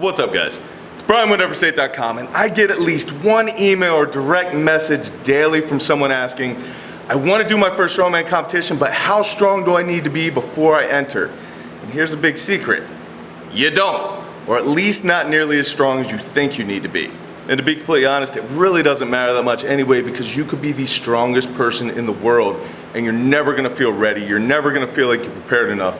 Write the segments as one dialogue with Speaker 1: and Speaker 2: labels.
Speaker 1: What's up, guys? It's Brian with novice.com, and I get at least one email or direct message daily from someone asking, I want to do my first strongman competition, but how strong do I need to be before I enter? And here's a big secret. You don't, or at least not nearly as strong as you think you need to be. And to be completely honest, it really doesn't matter that much anyway, because you could be the strongest person in the world and you're never gonna feel ready, you're never gonna feel like you're prepared enough.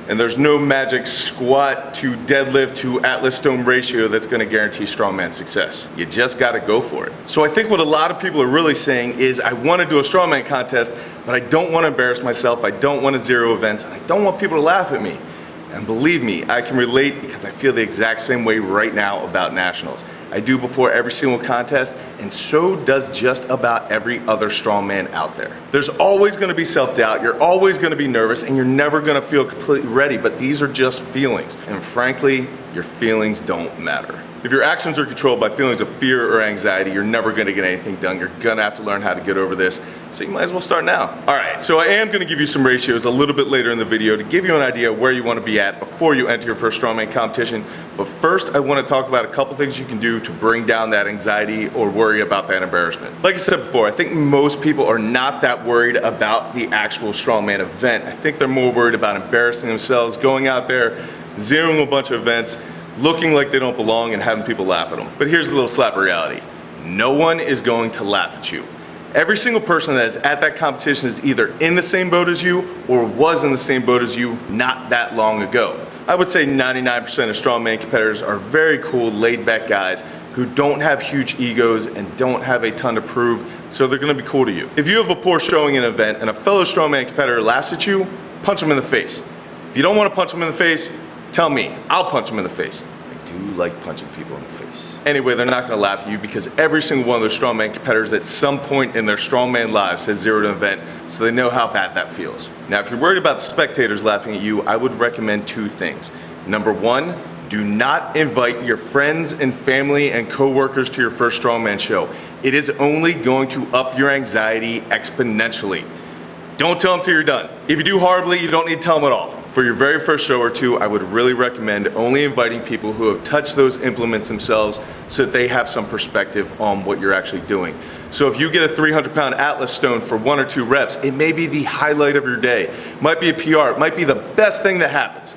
Speaker 1: And there's no magic squat to deadlift to Atlas stone ratio that's gonna guarantee strongman success. You just gotta go for it. So I think what a lot of people are really saying is, I wanna do a strongman contest, but I don't wanna embarrass myself, I don't wanna zero events, and I don't want people to laugh at me. And believe me, I can relate because I feel the exact same way right now about nationals. I do before every single contest, and so does just about every other strongman out there. There's always gonna be self-doubt, you're always gonna be nervous, and you're never gonna feel completely ready, but these are just feelings. And frankly, your feelings don't matter. If your actions are controlled by feelings of fear or anxiety, you're never gonna get anything done. You're gonna have to learn how to get over this, so you might as well start now. All right, so I am gonna give you some ratios a little bit later in the video to give you an idea where you wanna be at before you enter your first strongman competition. But first, I wanna talk about a couple things you can do to bring down that anxiety or worry about that embarrassment. Like I said before, I think most people are not that worried about the actual strongman event. I think they're more worried about embarrassing themselves, going out there, zeroing a bunch of events, looking like they don't belong and having people laugh at them. But here's a little slap of reality. No one is going to laugh at you. Every single person that is at that competition is either in the same boat as you or was in the same boat as you not that long ago. I would say 99% of strongman competitors are very cool, laid-back guys who don't have huge egos and don't have a ton to prove, so they're gonna be cool to you. If you have a poor showing in an event and a fellow strongman competitor laughs at you, punch them in the face. If you don't wanna punch them in the face, tell me, I'll punch them in the face. I do like punching people in the face. Anyway, they're not gonna laugh at you because every single one of those strongman competitors at some point in their strongman lives has zeroed an event, so they know how bad that feels. Now, if you're worried about spectators laughing at you, I would recommend two things. Number one, do not invite your friends and family and coworkers to your first strongman show. It is only going to up your anxiety exponentially. Don't tell them till you're done. If you do horribly, you don't need to tell them at all. For your very first show or two, I would really recommend only inviting people who have touched those implements themselves so that they have some perspective on what you're actually doing. So if you get a 300-pound Atlas stone for 1 or 2 reps, it may be the highlight of your day. It might be a PR, it might be the best thing that happens.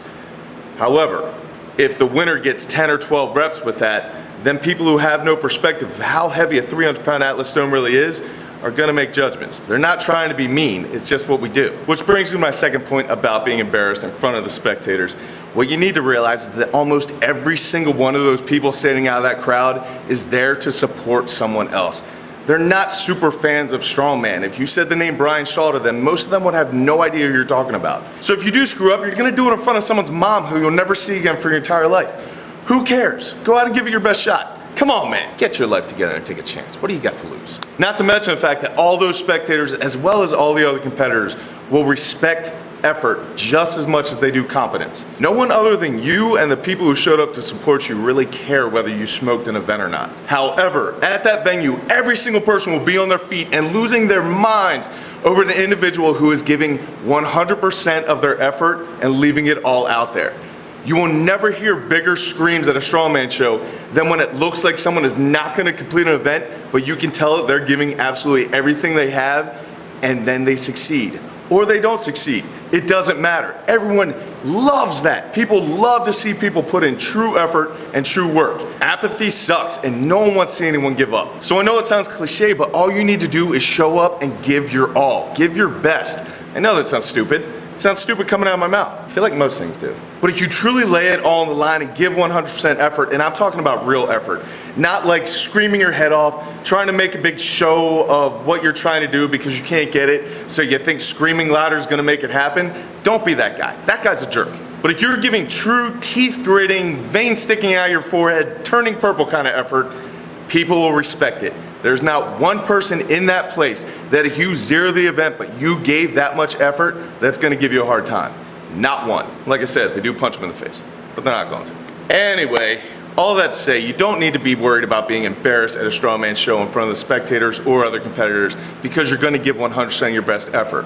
Speaker 1: However, if the winner gets 10 or 12 reps with that, then people who have no perspective of how heavy a 300-pound Atlas stone really is are gonna make judgments. They're not trying to be mean, it's just what we do. Which brings me to my second point about being embarrassed in front of the spectators. What you need to realize is that almost every single one of those people standing out of that crowd is there to support someone else. They're not super fans of strongman. If you said the name Brian Shaw to them, most of them would have no idea who you're talking about. So if you do screw up, you're gonna do it in front of someone's mom who you'll never see again for your entire life. Who cares? Go out and give it your best shot. Come on, man, get your life together and take a chance. What do you got to lose? Not to mention the fact that all those spectators, as well as all the other competitors, will respect effort just as much as they do competence. No one other than you and the people who showed up to support you really care whether you smoked an event or not. However, at that venue, every single person will be on their feet and losing their minds over the individual who is giving 100% of their effort and leaving it all out there. You will never hear bigger screams at a strongman show than when it looks like someone is not going to complete an event, but you can tell that they're giving absolutely everything they have, and then they succeed. Or they don't succeed. It doesn't matter. Everyone loves that. People love to see people put in true effort and true work. Apathy sucks, and no one wants to see anyone give up. So I know it sounds cliche, but all you need to do is show up and give your all. Give your best. I know that sounds stupid. It sounds stupid coming out of my mouth. I feel like most things do. But if you truly lay it all on the line and give 100% effort, and I'm talking about real effort, not like screaming your head off, trying to make a big show of what you're trying to do because you can't get it, so you think screaming louder is gonna make it happen, don't be that guy. That guy's a jerk. But if you're giving true teeth-gritting, veins sticking out of your forehead, turning purple kind of effort, people will respect it. There's not one person in that place that if you zero the event but you gave that much effort, that's gonna give you a hard time. Not one. Like I said, they do punch them in the face, but they're not going to. Anyway, all that to say, you don't need to be worried about being embarrassed at a strongman show in front of the spectators or other competitors because you're gonna give 100% of your best effort.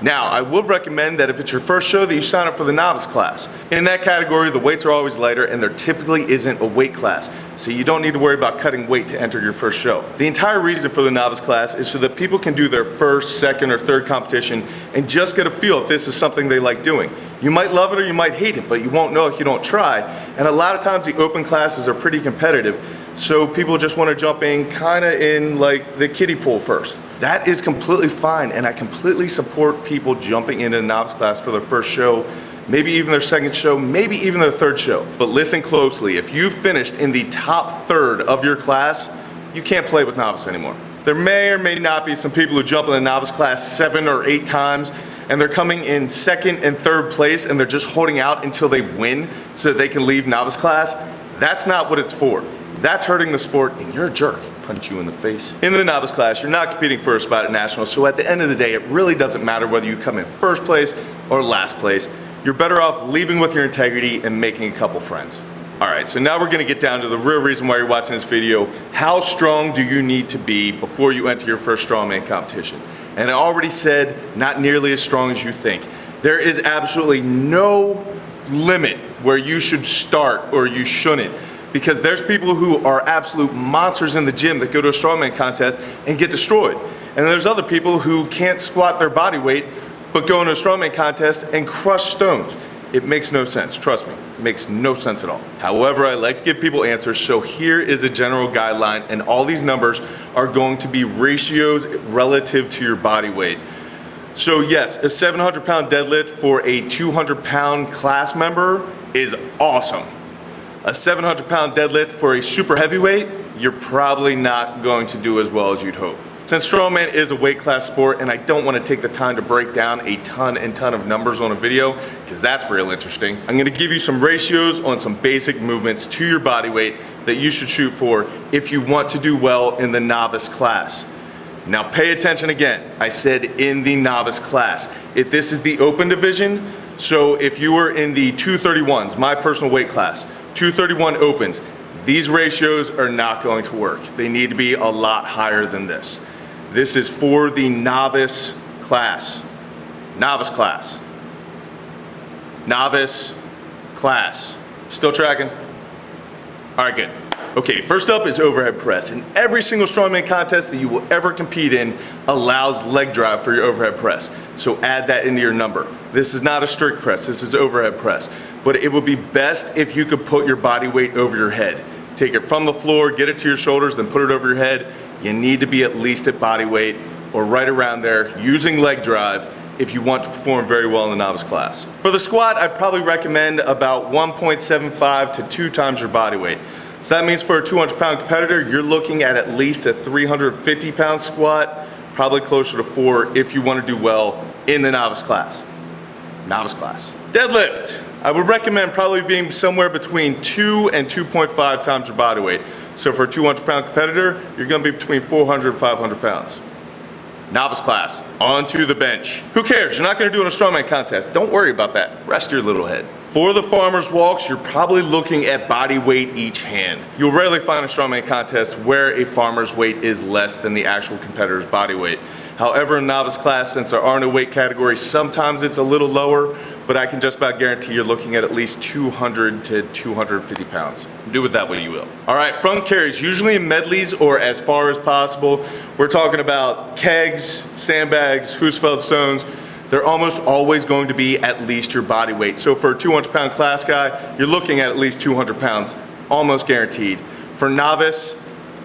Speaker 1: Now, I would recommend that if it's your first show that you sign up for the novice class. In that category, the weights are always lighter and there typically isn't a weight class, so you don't need to worry about cutting weight to enter your first show. The entire reason for the novice class is so that people can do their first, second, or third competition and just get a feel if this is something they like doing. You might love it or you might hate it, but you won't know if you don't try. And a lot of times the open classes are pretty competitive, so people just want to jump in kind of in like the kiddie pool first. That is completely fine, and I completely support people jumping into the novice class for their first show, maybe even their second show, maybe even their third show. But listen closely, if you finished in the top third of your class, you can't play with novice anymore. There may or may not be some people who jump in the novice class 7 or 8 times, and they're coming in second and third place, and they're just holding out until they win so that they can leave novice class. That's not what it's for. That's hurting the sport, and you're a jerk. Punch you in the face. In the novice class, you're not competing for a spot at nationals, so at the end of the day, it really doesn't matter whether you come in first place or last place. You're better off leaving with your integrity and making a couple friends. All right, so now we're gonna get down to the real reason why you're watching this video. How strong do you need to be before you enter your first strongman competition? And I already said, not nearly as strong as you think. There is absolutely no limit where you should start or you shouldn't, because there's people who are absolute monsters in the gym that go to a strongman contest and get destroyed. And there's other people who can't squat their body weight but go into a strongman contest and crush stones. It makes no sense, trust me, it makes no sense at all. However, I like to give people answers, so here is a general guideline, and all these numbers are going to be ratios relative to your body weight. So yes, a 700-pound deadlift for a 200-pound class member is awesome. A 700-pound deadlift for a super heavyweight, you're probably not going to do as well as you'd hope. Since strongman is a weight class sport, and I don't want to take the time to break down a ton of numbers on a video, because that's real interesting, I'm going to give you some ratios on some basic movements to your body weight that you should shoot for if you want to do well in the novice class. Now pay attention again, I said in the novice class. If this is the open division, so if you were in the 231s, my personal weight class, 231 opens, these ratios are not going to work. They need to be a lot higher than this. This is for the novice class. Novice class. Novice class. Still tracking? All right, good. Okay, first up is overhead press. And every single strongman contest that you will ever compete in allows leg drive for your overhead press. So add that into your number. This is not a strict press, this is overhead press. But it would be best if you could put your body weight over your head. Take it from the floor, get it to your shoulders, then put it over your head. You need to be at least at body weight or right around there using leg drive if you want to perform very well in the novice class. For the squat, I'd probably recommend about 1.75 to 2 times your body weight. So that means for a 200-pound competitor, you're looking at least a 350-pound squat, probably closer to 4 if you want to do well in the novice class. Novice class. Deadlift. I would recommend probably being somewhere between 2 and 2.5 times your body weight. So for a 200-pound competitor, you're going to be between 400 and 500 pounds. Novice class, onto the bench. Who cares? You're not going to do it in a strongman contest. Don't worry about that. Rest your little head. For the farmer's walks, you're probably looking at body weight each hand. You'll rarely find a strongman contest where a farmer's weight is less than the actual competitor's body weight. However, in novice class, since there are no weight categories, sometimes it's a little lower, but I can just about guarantee you're looking at least 200 to 250 pounds. Do with that what you will. All right, front carries, usually in medleys or as far as possible. We're talking about kegs, sandbags, Husfeld stones. They're almost always going to be at least your body weight. So for a 200-pound class guy, you're looking at least 200 pounds, almost guaranteed. For novice,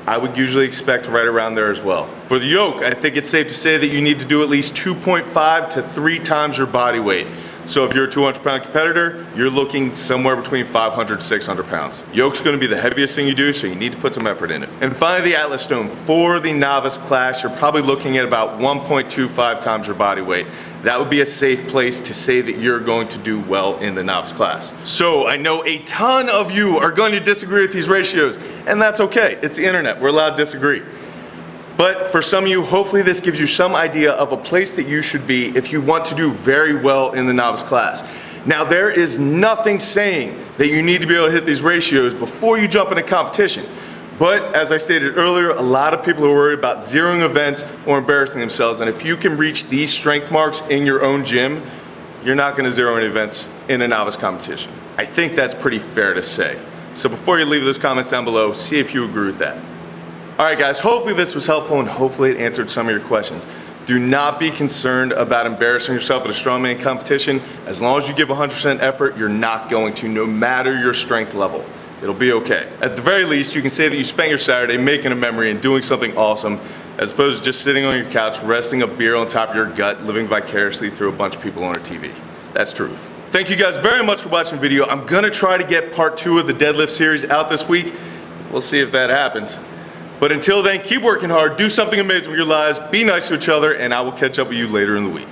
Speaker 1: I would usually expect right around there as well. For the yoke, I think it's safe to say that you need to do at least 2.5 to 3 times your body weight. So if you're a 200-pound competitor, you're looking somewhere between 500 to 600 pounds. Yoke's gonna be the heaviest thing you do, so you need to put some effort in it. And finally, the Atlas stone. For the novice class, you're probably looking at about 1.25 times your body weight. That would be a safe place to say that you're going to do well in the novice class. So I know a ton of you are going to disagree with these ratios, and that's okay. It's the internet, we're allowed to disagree. But for some of you, hopefully this gives you some idea of a place that you should be if you want to do very well in the novice class. Now, there is nothing saying that you need to be able to hit these ratios before you jump into competition. But as I stated earlier, a lot of people are worried about zeroing events or embarrassing themselves, and if you can reach these strength marks in your own gym, you're not gonna zero any events in a novice competition. I think that's pretty fair to say. So before you leave those comments down below, see if you agree with that. All right guys, hopefully this was helpful and hopefully it answered some of your questions. Do not be concerned about embarrassing yourself at a strongman competition. As long as you give 100% effort, you're not going to, no matter your strength level. It'll be okay. At the very least, you can say that you spent your Saturday making a memory and doing something awesome, as opposed to just sitting on your couch, resting a beer on top of your gut, living vicariously through a bunch of people on a TV. That's truth. Thank you guys very much for watching the video. I'm gonna try to get part 2 of the deadlift series out this week. We'll see if that happens. But until then, keep working hard, do something amazing with your lives, be nice to each other, and I will catch up with you later in the week.